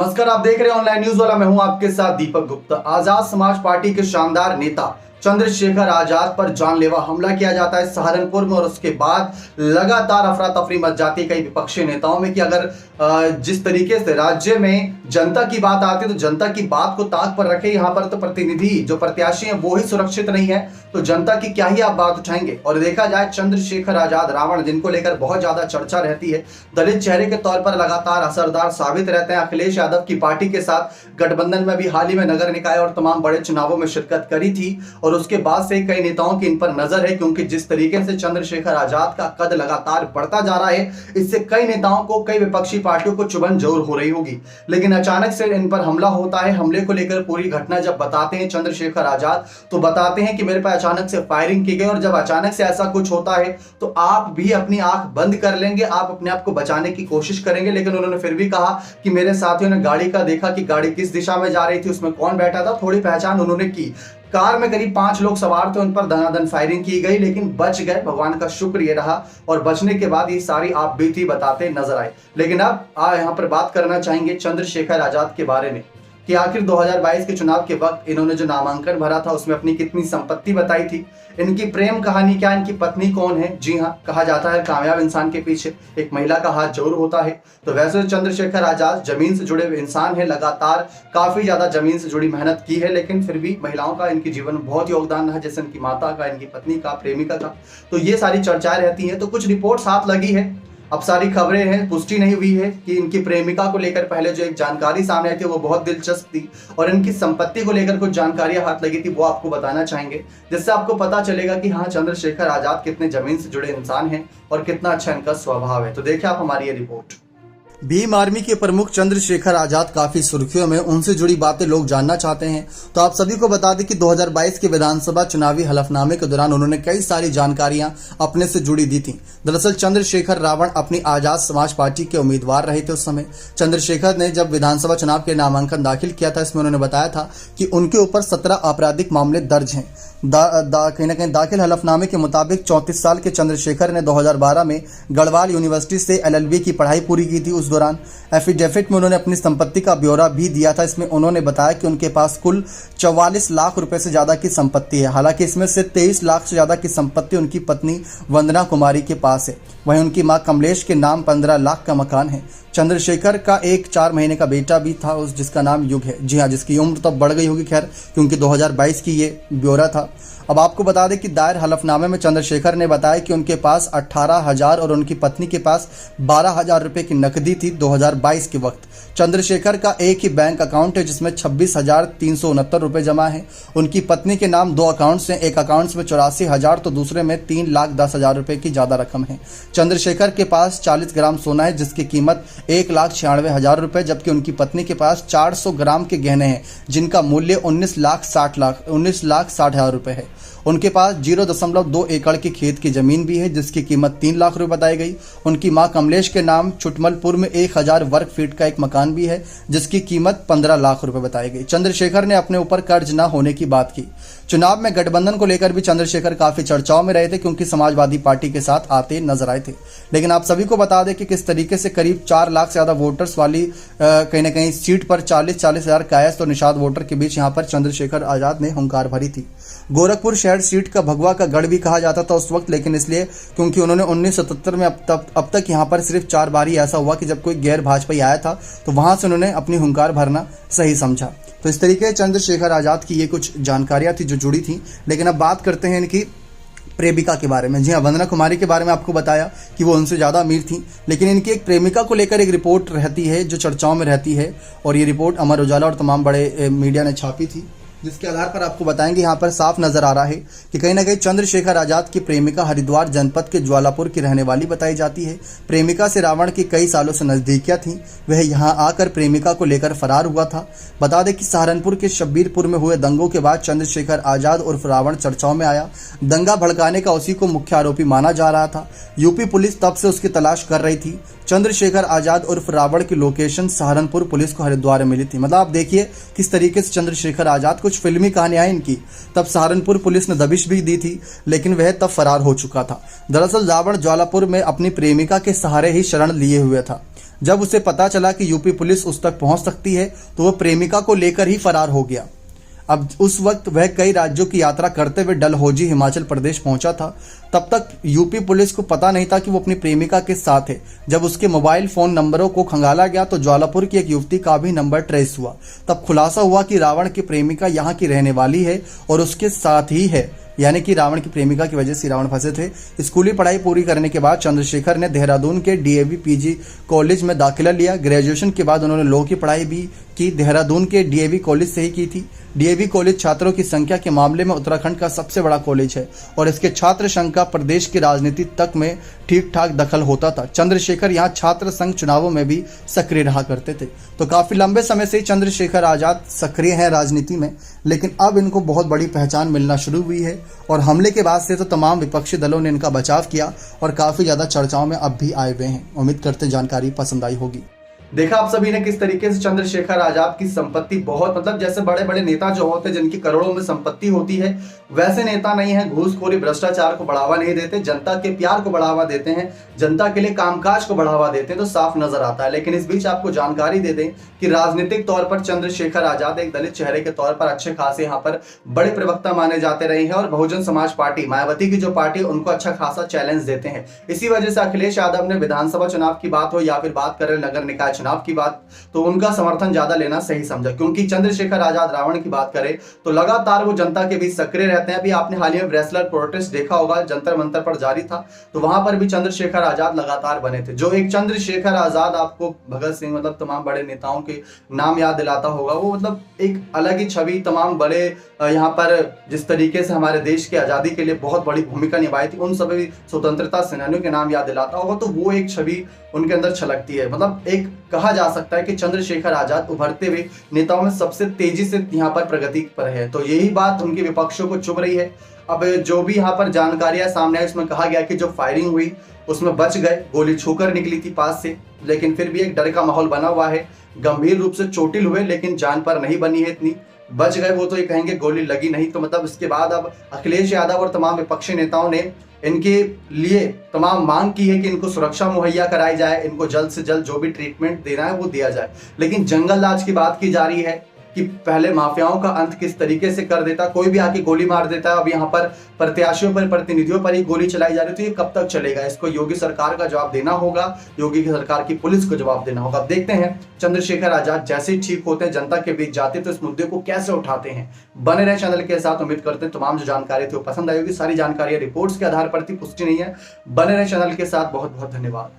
नमस्कार, आप देख रहे हैं ऑनलाइन न्यूज वाला। मैं हूं आपके साथ दीपक गुप्ता। आजाद समाज पार्टी के शानदार नेता चंद्रशेखर आजाद पर जानलेवा हमला किया जाता है सहारनपुर में, और उसके बाद लगातार अफरा तफरी मच जाती है कई विपक्षी नेताओं में कि अगर जिस तरीके से राज्य में जनता की बात आती है तो जनता की बात को ताक पर रखे। यहाँ पर तो प्रतिनिधि जो प्रत्याशी हैं वो ही सुरक्षित नहीं है, तो जनता की क्या ही आप बात उठाएंगे। और देखा जाए चंद्रशेखर आजाद रावण, जिनको लेकर बहुत ज्यादा चर्चा रहती है, दलित चेहरे के तौर पर लगातार असरदार साबित रहते हैं। अखिलेश यादव की पार्टी के साथ गठबंधन में भी हाल ही में नगर निकाय और तमाम बड़े चुनावों में शिरकत करी थी, और उसके बाद से कई नेताओं की इन पर नजर है, क्योंकि जिस तरीके से चंद्रशेखर आजाद का कद लगातार बढ़ता जा रहा है, इससे कई नेताओं को, कई विपक्षी पार्टियों को चुभन जरूर हो रही होगी। लेकिन अचानक से इन पर हमला होता है। हमले को लेकर पूरी घटना जब बताते हैं चंद्रशेखर आजाद, तो बताते हैं कि मेरे पर अचानक से फायरिंग की गई, और जब अचानक से ऐसा कुछ होता है तो आप भी अपनी आंख बंद कर लेंगे, आप अपने आप को बचाने की कोशिश करेंगे। लेकिन उन्होंने फिर भी कहा कि मेरे साथियों ने गाड़ी का देखा कि गाड़ी किस दिशा में जा रही थी, उसमें कौन बैठा था, थोड़ी पहचान उन्होंने की। कार में करीब 5 लोग सवार थे, उन पर धनाधन फायरिंग की गई, लेकिन बच गए। भगवान का शुक्र ये रहा, और बचने के बाद ये सारी आप बीती बताते नजर आए। लेकिन अब यहाँ पर बात करना चाहेंगे चंद्रशेखर आजाद के बारे में कि आखिर 2022 के चुनाव के वक्त इन्होंने जो नामांकन भरा था उसमें अपनी कितनी संपत्ति बताई थी, इनकी प्रेम कहानी क्या, इनकी पत्नी कौन है। जी हाँ, कहा जाता है कामयाब इंसान के पीछे एक महिला का हाथ जरूर होता है। तो वैसे चंद्रशेखर आजाद जमीन से जुड़े हुए इंसान है, लगातार काफी ज्यादा जमीन से जुड़ी मेहनत की है, लेकिन फिर भी महिलाओं का इनके जीवन में बहुत योगदान रहा, जैसे इनकी माता का, इनकी पत्नी का, प्रेमिका का। तो ये सारी चर्चाएं रहती हैं। तो कुछ रिपोर्ट साथ लगी है, अब सारी खबरें हैं, पुष्टि नहीं हुई है कि इनकी प्रेमिका को लेकर पहले जो एक जानकारी सामने आई थी वो बहुत दिलचस्प थी, और इनकी संपत्ति को लेकर कुछ जानकारियां हाथ लगी थी, वो आपको बताना चाहेंगे, जिससे आपको पता चलेगा कि हाँ, चंद्रशेखर आजाद कितने जमीन से जुड़े इंसान हैं और कितना अच्छा इनका स्वभाव है। तो देखिए आप हमारी ये रिपोर्ट। भीम आर्मी के प्रमुख चंद्रशेखर आजाद काफी सुर्खियों में, उनसे जुड़ी बातें लोग जानना चाहते हैं। तो आप सभी को बता दें कि 2022 के विधानसभा चुनावी हलफनामे के दौरान उन्होंने कई सारी जानकारियां अपने से जुड़ी दी थी। दरअसल चंद्रशेखर रावण अपनी आजाद समाज पार्टी के उम्मीदवार रहे थे उस समय। चंद्रशेखर ने जब विधानसभा चुनाव के नामांकन दाखिल किया था, इसमें उन्होंने बताया था कि उनके ऊपर 17 आपराधिक मामले दर्ज हैं। कहीं ना कहीं दाखिल हलफनामे के मुताबिक 34 साल के चंद्रशेखर ने 2012 में गढ़वाल यूनिवर्सिटी से LLB की पढ़ाई पूरी की थी। उस दौरान एफिडेविट में उन्होंने अपनी संपत्ति का ब्यौरा भी दिया था। इसमें उन्होंने बताया कि उनके पास कुल 44 लाख रुपए से ज्यादा की संपत्ति है। हालांकि इसमें से 23 लाख से ज्यादा की संपत्ति उनकी पत्नी वंदना कुमारी के पास है। वहीं उनकी मां कमलेश के नाम 15 लाख का मकान है। चंद्रशेखर का एक 4 महीने का बेटा भी था, जिसका नाम युग है। जी हाँ, जिसकी उम्र तब बढ़ गई होगी खैर, क्योंकि 2022 की ये ब्यौरा था। अब आपको बता दें कि दायर हलफनामे में चंद्रशेखर ने बताया कि उनके पास 18,000 और उनकी पत्नी के पास 12,000 रुपए की नकदी थी 2022 के वक्त। चंद्रशेखर का एक ही बैंक अकाउंट है जिसमें 26,369 रुपए जमा है। उनकी पत्नी के नाम 2 अकाउंट्स हैं, एक अकाउंट्स में 84,000 तो दूसरे में 3,10,000 रुपए की ज्यादा रकम है। चंद्रशेखर के पास 40 ग्राम सोना है जिसकी कीमत 1,96,000 रुपए, जबकि उनकी पत्नी के पास 400 ग्राम के गहने हैं जिनका मूल्य 19,60,000 रुपए है। उनके पास 0.2 एकड़ की खेत की जमीन भी है जिसकी कीमत 3 लाख रुपए बताई गई। उनकी मां कमलेश के नाम छुटमलपुर में 1,000 वर्ग फीट का एक मकान भी है जिसकी कीमत 15 लाख रुपए बताई गई। चंद्रशेखर ने अपने ऊपर कर्ज न होने की बात की। चुनाव में गठबंधन को लेकर भी चंद्रशेखर काफी चर्चाओं में रहे थे, क्योंकि समाजवादी पार्टी के साथ आते नजर आए थे। लेकिन आप सभी को बता दें कि किस तरीके से करीब 4 लाख से ज्यादा वोटर्स वाली कहीं ना कहीं सीट पर 40,000 कायस्थ और निषाद वोटर के बीच यहाँ पर चंद्रशेखर आजाद ने हुंकार भरी थी। गोरखपुर शहर सीट का भगवा का गढ़ भी कहा जाता था उस वक्त, लेकिन इसलिए क्योंकि उन्होंने 1977 में अब तक यहाँ पर सिर्फ 4 बार ही ऐसा हुआ कि जब कोई गैर भाजपाई आया था, तो वहां से उन्होंने अपनी हुंकार भरना सही समझा। तो इस तरीके से चंद्रशेखर आजाद की ये कुछ जानकारियां थी जो जुड़ी थी। लेकिन अब बात करते हैं इनकी प्रेमिका के बारे में। जी हाँ, वंदना कुमारी के बारे में आपको बताया कि वो उनसे ज़्यादा अमीर थी, लेकिन इनकी एक प्रेमिका को लेकर एक रिपोर्ट रहती है जो चर्चाओं में रहती है, और ये रिपोर्ट अमर उजाला और तमाम बड़े मीडिया ने छापी थी, जिसके आधार पर आपको बताएंगे। यहाँ पर साफ नजर आ रहा है कि कहीं ना कहीं चंद्रशेखर आजाद की प्रेमिका हरिद्वार जनपद के ज्वालापुर की रहने वाली बताई जाती है। प्रेमिका से रावण की कई सालों से नजदीकियां थीं। वह यहाँ आकर प्रेमिका को लेकर फरार हुआ था। बता दें कि सहारनपुर के शब्बीरपुर में हुए दंगों के बाद चंद्रशेखर आजाद उर्फ रावण चर्चाओं में आया। दंगा भड़काने का उसी को मुख्य आरोपी माना जा रहा था। यूपी पुलिस तब से उसकी तलाश कर रही थी। चंद्रशेखर आजाद उर्फ रावण की लोकेशन सहारनपुर पुलिस को हरिद्वार में मिली थी। मतलब आप देखिए किस तरीके से चंद्रशेखर आजाद, कुछ फिल्मी कहानियां इनकी, तब सहारनपुर पुलिस ने दबिश भी दी थी, लेकिन वह तब फरार हो चुका था। दरअसल रावण ज्वालापुर में अपनी प्रेमिका के सहारे ही शरण लिए हुए था। जब उसे पता चला कि यूपी पुलिस उस तक पहुंच सकती है तो वह प्रेमिका को लेकर ही फरार हो गया। अब उस वक्त वह कई राज्यों की यात्रा करते हुए डलहौजी हिमाचल प्रदेश पहुंचा था। तब तक यूपी पुलिस को पता नहीं था कि वो अपनी प्रेमिका के साथ है। जब उसके मोबाइल फोन नंबरों को खंगाला गया तो ज्वालापुर की एक युवती का भी नंबर ट्रेस हुआ। तब खुलासा हुआ कि रावण की प्रेमिका यहाँ की रहने वाली है और उसके साथ ही है, यानी कि रावण की प्रेमिका की वजह से रावण फंसे थे। स्कूली पढ़ाई पूरी करने के बाद चंद्रशेखर ने देहरादून के डीएवी पीजी कॉलेज में दाखिला लिया। ग्रेजुएशन के बाद उन्होंने लॉ की पढ़ाई भी की, देहरादून के डीएवी कॉलेज से ही की थी। डीएवी कॉलेज छात्रों की संख्या के मामले में उत्तराखंड का सबसे बड़ा कॉलेज है और इसके छात्र संघ का प्रदेश की राजनीति तक में ठीक ठाक दखल होता था। चंद्रशेखर यहाँ छात्र संघ चुनावों में भी सक्रिय रहा करते थे। तो काफी लंबे समय से चंद्रशेखर आजाद सक्रिय हैं राजनीति में, लेकिन अब इनको बहुत बड़ी पहचान मिलना शुरू हुई है और हमले के बाद से तो तमाम विपक्षी दलों ने इनका बचाव किया और काफी ज्यादा चर्चाओं में अब भी आए हुए हैं। उम्मीद करते जानकारी पसंद आई होगी। देखा आप सभी ने किस तरीके से चंद्रशेखर आजाद की संपत्ति बहुत, मतलब जैसे बड़े बड़े नेता जो होते हैं जिनकी करोड़ों में संपत्ति होती है, वैसे नेता नहीं है। घूसखोरी भ्रष्टाचार को बढ़ावा नहीं देते, जनता के प्यार को बढ़ावा देते हैं, जनता के लिए कामकाज को बढ़ावा देते हैं, तो साफ नजर आता है। लेकिन इस बीच आपको जानकारी दे दें कि राजनीतिक तौर पर चंद्रशेखर आजाद एक दलित चेहरे के तौर पर अच्छे खासे यहाँ पर बड़े प्रवक्ता माने जाते रहे हैं और बहुजन समाज पार्टी, मायावती की जो पार्टी, उनको अच्छा खासा चैलेंज देते हैं। इसी वजह से अखिलेश यादव ने विधानसभा चुनाव की बात हो या फिर बात करें नगर निकाय चुनाव की बात, तो उनका समर्थन ज्यादा लेना सही समझा। क्योंकि चंद्रशेखर आजाद रावण की बात करें तो लगातार वो जनता के बीच सक्रिय रहते हैं। अभी आपने हाल ही में ब्रेसलर प्रोटेस्ट देखा होगा, जंतर मंतर पर जारी था, तो वहां पर भी चंद्रशेखर आजाद लगातार बने थे। जो एक चंद्रशेखर आजाद आपको भगत सिंह, मतलब तमाम बड़े नेताओं के नाम याद दिलाता होगा, वो मतलब एक अलग ही छवि, तमाम बड़े यहाँ पर जिस तरीके से हमारे देश की आजादी के लिए बहुत बड़ी भूमिका निभाई थी, उन सभी स्वतंत्रता सेनानियों के नाम याद दिलाता होगा, तो वो एक छवि उनके अंदर छलकती है। मतलब एक कहा जा सकता है कि चंद्रशेखर आजाद उभरते हुए नेताओं में सबसे तेजी से यहाँ पर प्रगति पर है। तो यही बात उनके विपक्षों को चुभ रही है। अब जो भी यहाँ पर जानकारियां सामने आई, उसमें कहा गया कि जो फायरिंग हुई उसमें बच गए, गोली छूकर निकली थी पास से, लेकिन फिर भी एक डर का माहौल बना हुआ है। गंभीर रूप से चोटिल हुए लेकिन जान पर नहीं बनी है, इतनी बच गए वो तो ये कहेंगे, गोली लगी नहीं। तो मतलब इसके बाद अब अखिलेश यादव और तमाम विपक्षी नेताओं ने इनके लिए तमाम मांग की है कि इनको सुरक्षा मुहैया कराई जाए, इनको जल्द से जल्द जो भी ट्रीटमेंट देना है वो दिया जाए। लेकिन जंगल राज की बात की जा रही है कि पहले माफियाओं का अंत किस तरीके से कर देता, कोई भी आके गोली मार देता है। अब यहाँ पर प्रत्याशियों पर, प्रतिनिधियों पर ही गोली चलाई जा रही, तो ये कब तक चलेगा? इसको योगी सरकार का जवाब देना होगा, योगी की सरकार की पुलिस को जवाब देना होगा। अब देखते हैं चंद्रशेखर आजाद जैसे ही ठीक होते हैं, जनता के बीच जाते, तो इस मुद्दे को कैसे उठाते हैं। बने रहे चैनल के साथ। उम्मीद करते हैं तमाम जो जानकारी थी वो पसंद आई होगी। सारी जानकारी रिपोर्ट्स के आधार पर थी, पुष्टि नहीं है। बने रहे चैनल के साथ। बहुत बहुत धन्यवाद।